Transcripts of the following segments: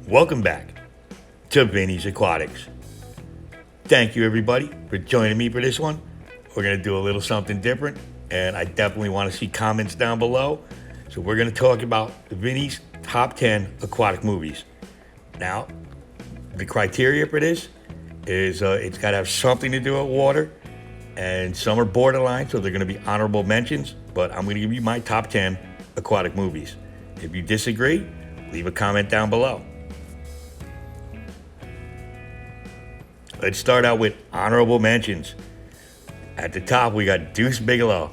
Welcome back to Vinny's Aquatics. Thank you, everybody, for joining me for this one. We're going to do a little something different, and I definitely want to see comments down below. So we're going to talk about Vinny's top 10 aquatic movies. Now, the criteria for this is it's got to have something to do with water, and some are borderline, so they're going to be honorable mentions, but I'm going to give you my top 10 aquatic movies. If you disagree, leave a comment down below. Let's start out with honorable mentions. At the top, we got Deuce Bigalow,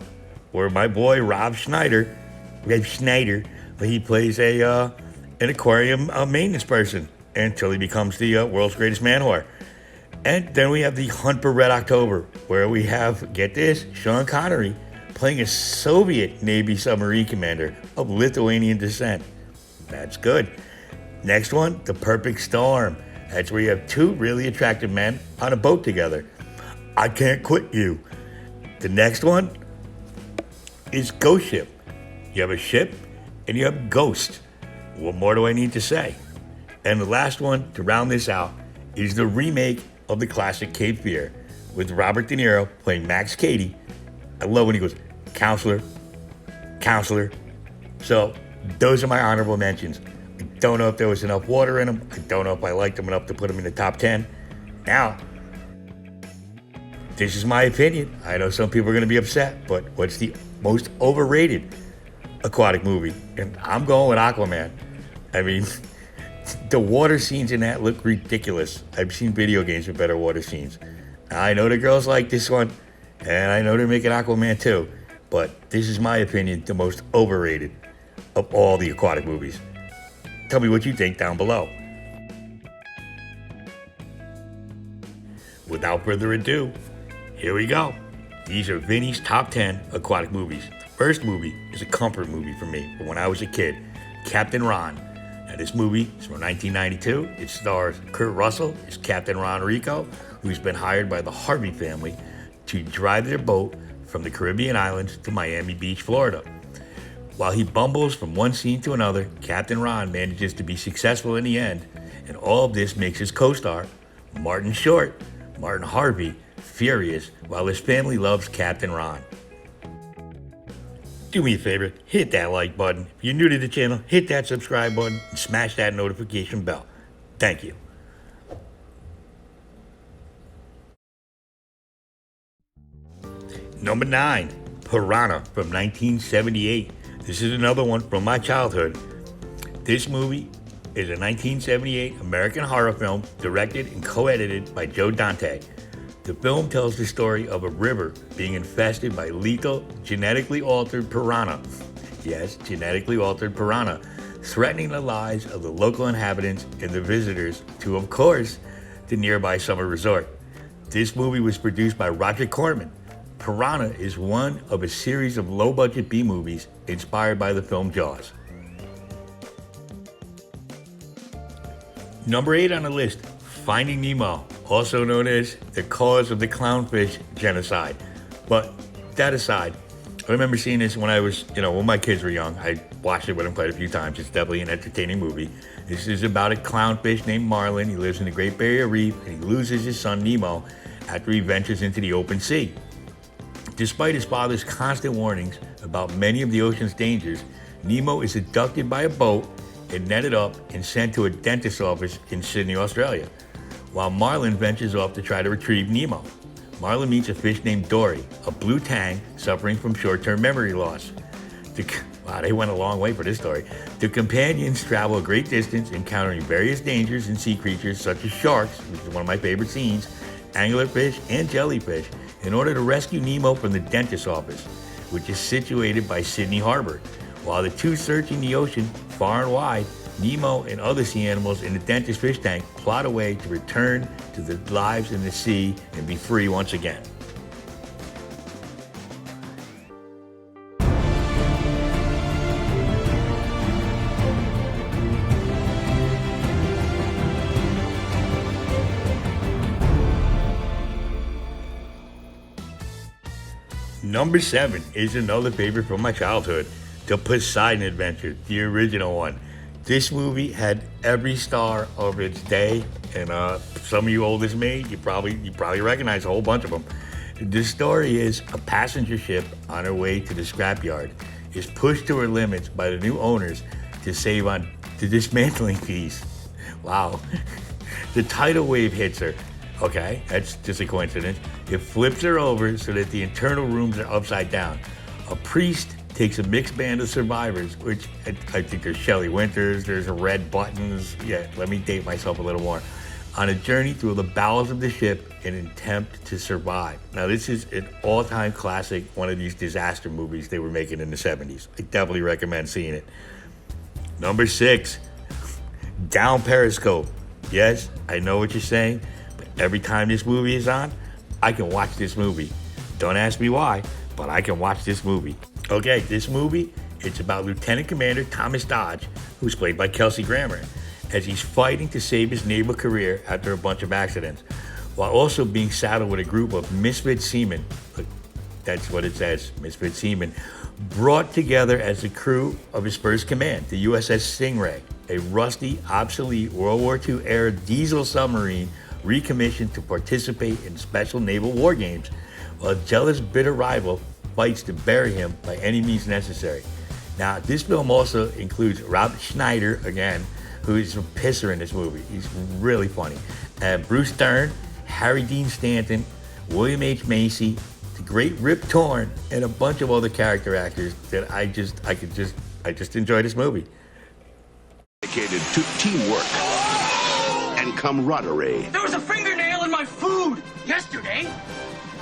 where my boy Rob Schneider, but he plays an aquarium maintenance person until he becomes the world's greatest man whore. And then we have The Hunt for Red October, where we have, get this, Sean Connery playing a Soviet Navy submarine commander of Lithuanian descent. That's good. Next one, The Perfect Storm. That's where you have two really attractive men on a boat together. I Can't Quit You. The next one is Ghost Ship. You have a ship and you have Ghost. What more do I need to say? And the last one to round this out is the remake of the classic Cape Fear with Robert De Niro playing Max Cady. I love when he goes, counselor. So those are my honorable mentions. I don't know if there was enough water in them. I don't know if I liked them enough to put them in the top 10. Now, this is my opinion. I know some people are going to be upset, but what's the most overrated aquatic movie? And I'm going with Aquaman. I mean, the water scenes in that look ridiculous. I've seen video games with better water scenes. I know the girls like this one, and I know they're making Aquaman too, but this is my opinion, the most overrated of all the aquatic movies. Tell me what you think down below. Without further ado, here we go. These are Vinny's top 10 aquatic movies. First movie is a comfort movie for me from when I was a kid, Captain Ron. Now, this movie is from 1992. It stars Kurt Russell as Captain Ron Rico, who's been hired by the Harvey family to drive their boat from the Caribbean islands to Miami Beach, Florida. While he bumbles from one scene to another, Captain Ron manages to be successful in the end, and all of this makes his co-star, Martin Harvey, furious, while his family loves Captain Ron. Do me a favor, hit that like button. If you're new to the channel, hit that subscribe button and smash that notification bell. Thank you. Number 9, Piranha from 1978. This is another one from my childhood. This movie is a 1978 American horror film directed and co-edited by Joe Dante. The film tells the story of a river being infested by lethal, genetically altered piranha. Yes, genetically altered piranha, threatening the lives of the local inhabitants and the visitors to, of course, the nearby summer resort. This movie was produced by Roger Corman. Piranha is one of a series of low-budget B-movies inspired by the film Jaws. Number 8 on the list, Finding Nemo, also known as the cause of the clownfish genocide. But that aside, I remember seeing this when I was, when my kids were young. I watched it with them quite a few times. It's definitely an entertaining movie. This is about a clownfish named Marlin. He lives in the Great Barrier Reef, and he loses his son Nemo after he ventures into the open sea. Despite his father's constant warnings about many of the ocean's dangers, Nemo is abducted by a boat and netted up and sent to a dentist's office in Sydney, Australia, while Marlin ventures off to try to retrieve Nemo. Marlin meets a fish named Dory, a blue tang suffering from short-term memory loss. Wow, they went a long way for this story. The companions travel a great distance, encountering various dangers and sea creatures such as sharks, which is one of my favorite scenes, anglerfish, and jellyfish, in order to rescue Nemo from the dentist's office, which is situated by Sydney Harbor. While the two searching the ocean far and wide, Nemo and other sea animals in the dentist fish tank plot a way to return to their lives in the sea and be free once again. Number 7 is another favorite from my childhood, the Poseidon Adventure, the original one. This movie had every star of its day, and some of you old as me, you probably recognize a whole bunch of them. The story is a passenger ship on her way to the scrapyard is pushed to her limits by the new owners to save on the dismantling fees. Wow. The tidal wave hits her. Okay, that's just a coincidence. It flips her over so that the internal rooms are upside down. A priest takes a mixed band of survivors, which I think there's Shelley Winters, there's Red Buttons. Yeah, let me date myself a little more. On a journey through the bowels of the ship in an attempt to survive. Now, this is an all-time classic, one of these disaster movies they were making in the 70s. I definitely recommend seeing it. Number 6, Down Periscope. Yes, I know what you're saying, but every time this movie is on, I can watch this movie. Don't ask me why, but I can watch this movie. Okay, this movie, it's about Lieutenant Commander Thomas Dodge, who's played by Kelsey Grammer, as he's fighting to save his naval career after a bunch of accidents, while also being saddled with a group of misfit seamen. Look, that's what it says, misfit seamen, brought together as the crew of his first command, the USS Stingray, a rusty, obsolete World War II-era diesel submarine recommissioned to participate in special naval war games, while a jealous, bitter rival fights to bury him by any means necessary. Now, this film also includes Rob Schneider, again, who is a pisser in this movie. He's really funny. And Bruce Dern, Harry Dean Stanton, William H. Macy, the great Rip Torn, and a bunch of other character actors that I just enjoy this movie. Dedicated to teamwork and camaraderie. There was a fingernail in my food yesterday.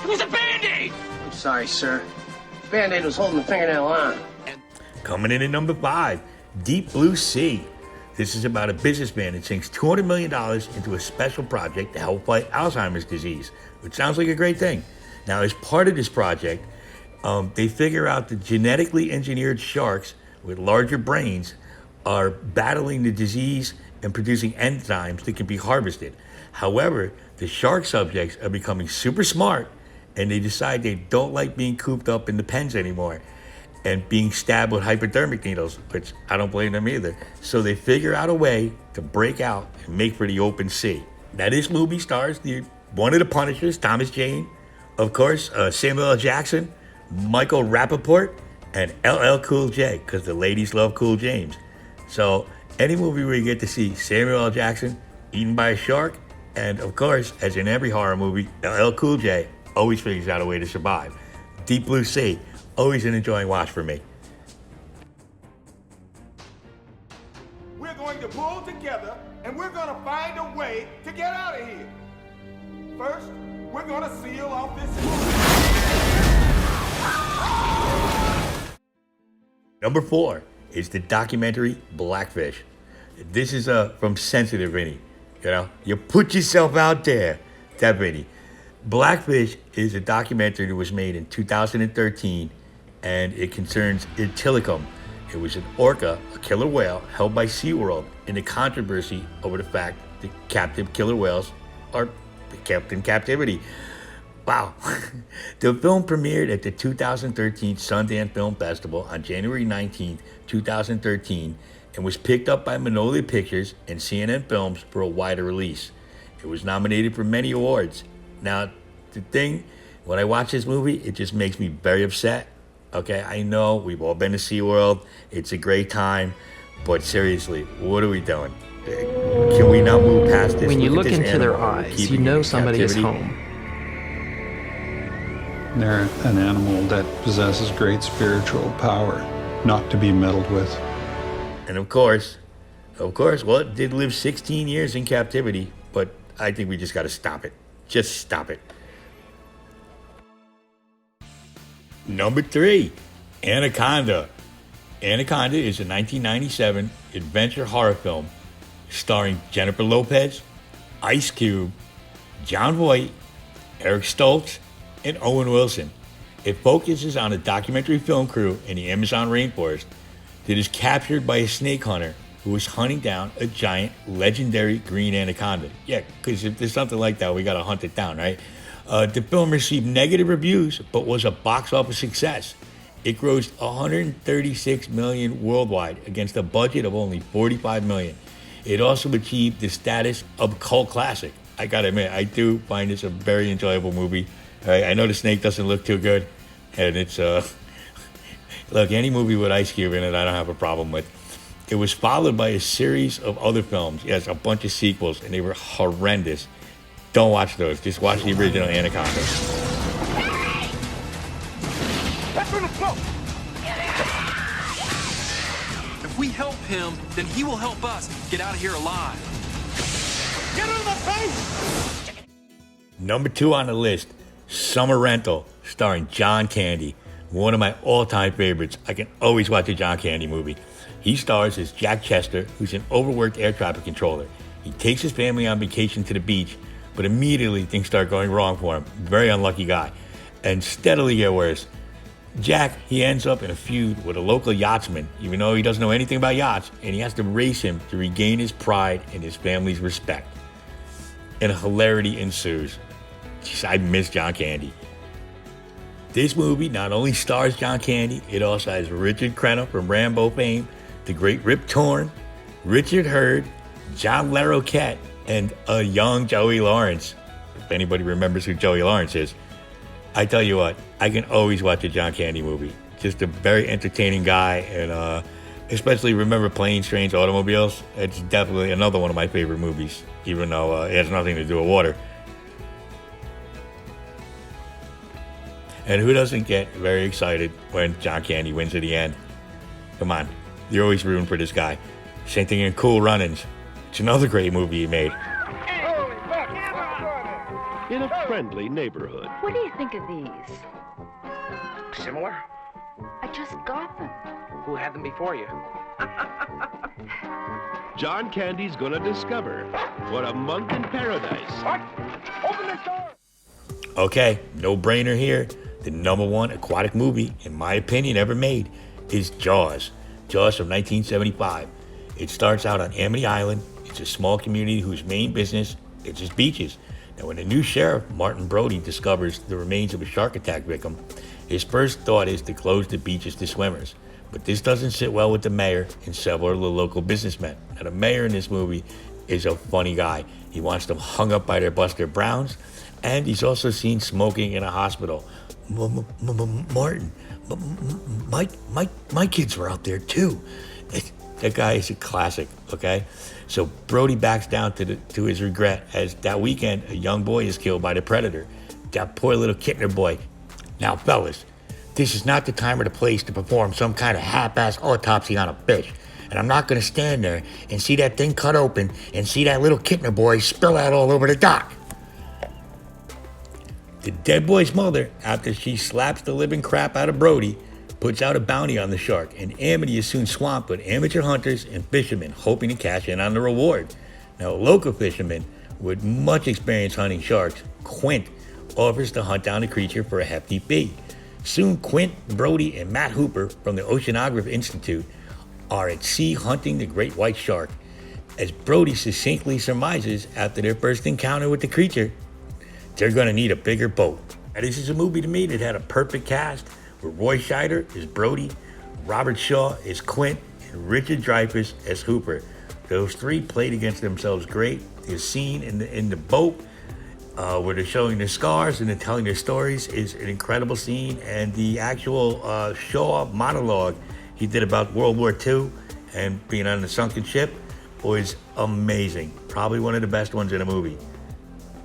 It was a Band-Aid. I'm sorry, sir. Band-Aid was holding the fingernail on. Coming in at number 5, Deep Blue Sea. This is about a businessman that sinks $200 million into a special project to help fight Alzheimer's disease, which sounds like a great thing. Now, as part of this project, they figure out that genetically engineered sharks with larger brains are battling the disease and producing enzymes that can be harvested. However, the shark subjects are becoming super smart, and they decide they don't like being cooped up in the pens anymore and being stabbed with hypodermic needles, which I don't blame them either. So they figure out a way to break out and make for the open sea. Now, this movie stars one of the Punishers, Thomas Jane, of course, Samuel L. Jackson, Michael Rappaport, and LL Cool J, because the ladies love Cool James. So any movie where you get to see Samuel L. Jackson eaten by a shark, and of course, as in every horror movie, LL Cool J always figures out a way to survive. Deep Blue Sea, always an enjoying watch for me. We're going to pull together and we're going to find a way to get out of here. First, we're going to seal off this movie. Number 4 is the documentary Blackfish. This is from Sensitive Vinny. You know, you put yourself out there. That Vinny. Blackfish is a documentary that was made in 2013, and it concerns Itilicum. It was an orca, a killer whale, held by SeaWorld in the controversy over the fact that captive killer whales are kept in captivity. Wow. The film premiered at the 2013 Sundance Film Festival on January 19, 2013, and was picked up by Magnolia Pictures and CNN Films for a wider release. It was nominated for many awards. Now, the thing, when I watch this movie, it just makes me very upset. Okay, I know we've all been to SeaWorld. It's a great time. But seriously, what are we doing? Can we not move past this? When you look into their eyes, you know somebody is home. They're an animal that possesses great spiritual power, not to be meddled with. And of course, well, it did live 16 years in captivity, but I think we just got to stop it. Just stop it. Number 3, Anaconda. Anaconda is a 1997 adventure horror film starring Jennifer Lopez, Ice Cube, John Voight, Eric Stoltz, and Owen Wilson. It focuses on a documentary film crew in the Amazon rainforest that is captured by a snake hunter who is hunting down a giant, legendary green anaconda. Yeah, because if there's something like that, we got to hunt it down, right? The film received negative reviews, but was a box office success. It grossed 136 million worldwide against a budget of only 45 million. It also achieved the status of cult classic. I gotta admit, I do find this a very enjoyable movie. I know the snake doesn't look too good, and it's look, any movie with Ice Cube in it, I don't have a problem with. It was followed by a series of other films. Yes, a bunch of sequels, and they were horrendous. Don't watch those. Just watch the original Anaconda. That's on the floor. If we help him, then he will help us get out of here alive. Get out of my face! Number 2 on the list, Summer Rental, starring John Candy. One of my all-time favorites. I can always watch a John Candy movie. He stars as Jack Chester, who's an overworked air traffic controller. He takes his family on vacation to the beach, but immediately things start going wrong for him. Very unlucky guy. And steadily get worse. Jack, he ends up in a feud with a local yachtsman, even though he doesn't know anything about yachts, and he has to race him to regain his pride and his family's respect. And hilarity ensues. Jeez, I miss John Candy. This movie not only stars John Candy, it also has Richard Crenna from Rambo fame, the great Rip Torn, Richard Hurd, John Larroquette, and a young Joey Lawrence. If anybody remembers who Joey Lawrence is, I tell you what, I can always watch a John Candy movie. Just a very entertaining guy, and especially remember Planes, Trains, Automobiles. It's definitely another one of my favorite movies, even though it has nothing to do with water. And who doesn't get very excited when John Candy wins at the end? Come on, you're always rooting for this guy. Same thing in Cool Runnings. It's another great movie he made. In a friendly neighborhood. What do you think of these? Similar? I just got them. Who had them before you? John Candy's gonna discover what a month in paradise. What? Open the door! Okay, no brainer here. The number 1 aquatic movie, in my opinion, ever made is Jaws. Jaws from 1975. It starts out on Amity Island. It's a small community whose main business is its beaches. Now, when the new sheriff, Martin Brody, discovers the remains of a shark attack victim, his first thought is to close the beaches to swimmers. But this doesn't sit well with the mayor and several of the local businessmen. Now, the mayor in this movie is a funny guy. He wants them hung up by their Buster Browns, and he's also seen smoking in a hospital. Martin, my kids were out there too. That guy is a classic, okay? So Brody backs down to his regret as that weekend a young boy is killed by the predator. That poor little Kittner boy. Now, fellas, this is not the time or the place to perform some kind of half-ass autopsy on a fish. And I'm not gonna stand there and see that thing cut open and see that little Kittner boy spill out all over the dock. The dead boy's mother, after she slaps the living crap out of Brody, puts out a bounty on the shark, and Amity is soon swamped with amateur hunters and fishermen hoping to cash in on the reward. Now, a local fisherman with much experience hunting sharks, Quint, offers to hunt down the creature for a hefty fee. Soon, Quint, Brody, and Matt Hooper from the Oceanography Institute are at sea hunting the great white shark. As Brody succinctly surmises after their first encounter with the creature, they're going to need a bigger boat. Now, this is a movie to me that had a perfect cast, where Roy Scheider is Brody, Robert Shaw is Quint, and Richard Dreyfuss as Hooper. Those three played against themselves great. The scene in the boat where they're showing their scars and they're telling their stories is an incredible scene. And the actual Shaw monologue he did about World War II and being on the sunken ship was amazing. Probably one of the best ones in a movie.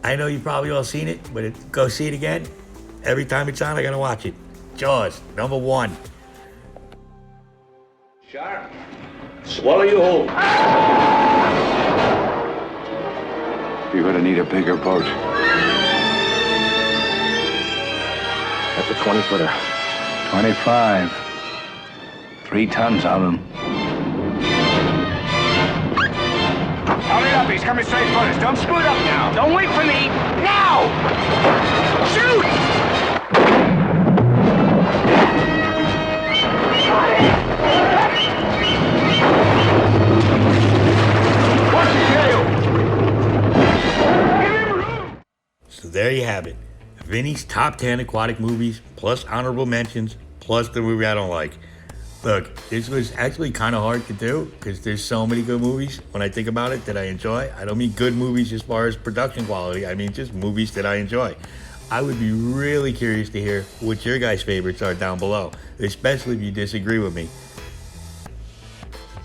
I know you've probably all seen it, but go see it again. Every time it's on, I gotta watch it. Jaws, number 1. Shark, swallow you whole. You're gonna need a bigger boat. That's a 20-footer. 25. 3 tons on them. Hurry up, he's coming straight for us. Don't screw it up now. Don't wait for me. Now! Shoot! Watch the tail! Give him room! So there you have it. Vinny's top 10 aquatic movies, plus honorable mentions, plus the movie I don't like. Look, this was actually kind of hard to do because there's so many good movies when I think about it that I enjoy. I don't mean good movies as far as production quality. I mean just movies that I enjoy. I would be really curious to hear what your guys' favorites are down below, especially if you disagree with me.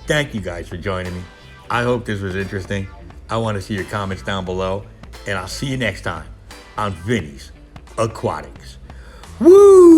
Thank you guys for joining me. I hope this was interesting. I want to see your comments down below, and I'll see you next time on Vinny's Aquatics. Woo!